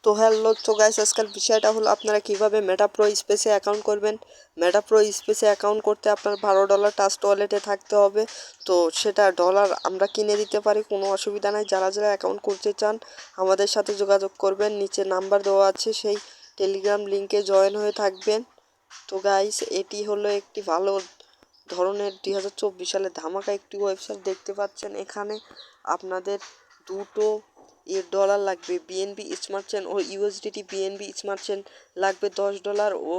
তো হ্যালো, তো গাইস আজকাল বিষয়টা হলো আপনারা কিভাবে মেটা প্রো স্পেসে অ্যাকাউন্ট করবেন। মেটা প্রো স্পেসে অ্যাকাউন্ট করতে আপনার $12 ট্রাস্ট ওয়ালেটে থাকতে হবে। তো সেটা ডলার আমরা কিনে দিতে পারি, কোনো অসুবিধা নাই। যারা যারা অ্যাকাউন্ট করতে চান আমাদের সাথে যোগাযোগ করবেন, নিচে নাম্বার দেওয়া আছে, সেই টেলিগ্রাম লিঙ্কে জয়েন হয়ে থাকবেন। তো গাইস এটি হলো একটি ভালো ধরনের 2024 সালে ধামাকা একটি ওয়েবসাইট দেখতে পাচ্ছেন। এখানে আপনাদের দুটো ডলার লাগবে, বিএনবি স্মার্ট চেন ও ইউএসডিটি বিএনবি স্মার্ট চেন লাগবে $10 ও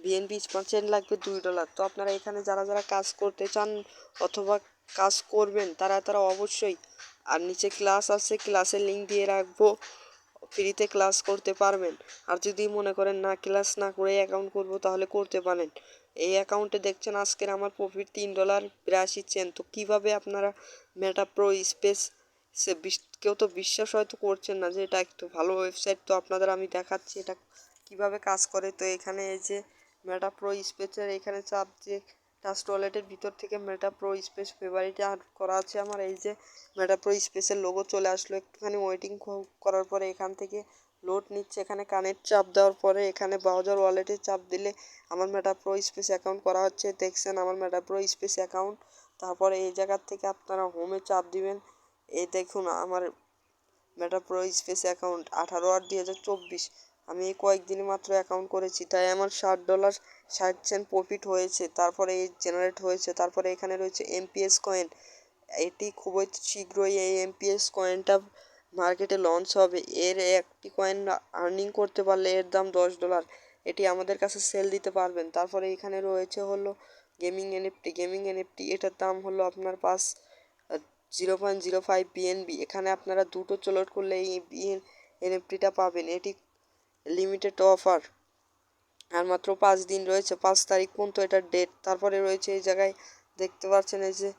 বিএনবি স্মার্ট চেন লাগবে $2। তো আপনারা এখানে যারা যারা কাজ করতে চান অথবা কাজ করবেন তারা অবশ্যই, আর নিচে ক্লাস আছে, ক্লাসের লিঙ্ক দিয়ে রাখবো, ফ্রিতে ক্লাস করতে পারবেন। আর যদি মনে করেন না ক্লাস না করে অ্যাকাউন্ট করব তাহলে করতে পারেন। এই অ্যাকাউন্টে দেখছেন আজকের আমার প্রফিট $3.82। তো কিভাবে আপনারা মেটা প্রো স্পেস কেউ তো বিশ্বাস হয়তো করছেন না যে এটা একটু ভালো ওয়েবসাইট, তো আপনাদের আমি দেখাচ্ছি এটা কিভাবে কাজ করে। তো এখানে এই যে মেটা প্রো স্পেসের এখানে চাপ যে ট্রাস্ট ওয়ালেটের ভিতর থেকে মেটা প্রো স্পেস ফেভারিটে আড করা আছে আমার। এই যে মেটা প্রো স্পেসের লোগো চলে আসলো, একটুখানি ওয়েটিং করার পরে এখান থেকে লোড নিচ্ছে। এখানে কানেক্ট চাপ দেওয়ার পরে এখানে ব্রাউজার ওয়ালেটে চাপ দিলে আমার মেটা প্রো স্পেস অ্যাকাউন্ট করা হচ্ছে। দেখছেন আমার মেটা প্রো স্পেস অ্যাকাউন্ট। তারপরে এই জায়গার থেকে আপনারা হোমে চাপ দিবেন। এই দেখুন আমার মেটা প্রো স্পেস অ্যাকাউন্ট 18/8/2024। আমি এই কয়েকদিনে মাত্র অ্যাকাউন্ট করেছি, তাই আমার $60.60 প্রফিট হয়েছে। তারপরে এই জেনারেট হয়েছে। তারপরে এখানে রয়েছে এমপিএস কয়েন। এটি খুবই শীঘ্রই এই এমপিএস কয়েনটা মার্কেটে লঞ্চ হবে। এর একটি কয়েন আর্নিং করতে পারলে এর দাম $10। এটি আমাদের কাছে সেল দিতে পারবেন। তারপরে এখানে রয়েছে হলো গেমিং এনএফটি। এটার দাম হলো আপনার 0.05 বিএনবি। এখানে আপনারা দুটো চলট করলে এই এনএফটিটা পাবেন। এটি লিমিটেড অফার, আর মাত্র 5 দিন রয়েছে, 5 তারিখ পর্যন্ত এটার ডেট। তারপরে রয়েছে এই জায়গায় দেখতে পাচ্ছেন এই যে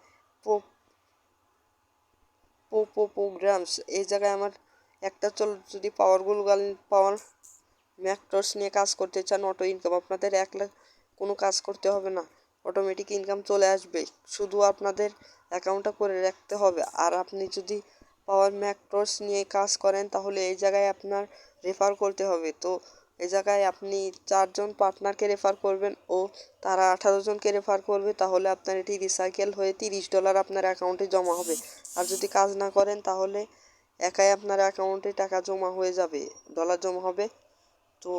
প্রোগ্রামস। এই জায়গায় আমার একটা যদি পাওয়ার ম্যাকটস নিয়ে কাজ করতে চান, অটো ইনকাম, আপনাদের 1 লাখ কোনো কাজ করতে হবে না, অটোমেটিক ইনকাম চলে আসবে। শুধু আপনাদের অ্যাকাউন্টটা করে রাখতে হবে। আর আপনি যদি পাওয়ার ম্যাকটস নিয়ে কাজ করেন তাহলে এই জায়গায় আপনার রেফার করতে হবে। তো এই জায়গায় আপনি 4 জন পার্টনারকে রেফার করবেন ও তারা 18 জনকে রেফার করবে, তাহলে আপনার এটি রিসাইকেল হয়ে $30 আপনার অ্যাকাউন্টে জমা হবে। আর যদি কাজ না করেন তাহলে একাই আপনার অ্যাকাউন্টে টাকা জমা হয়ে যাবে, ডলার জমা হবে। তো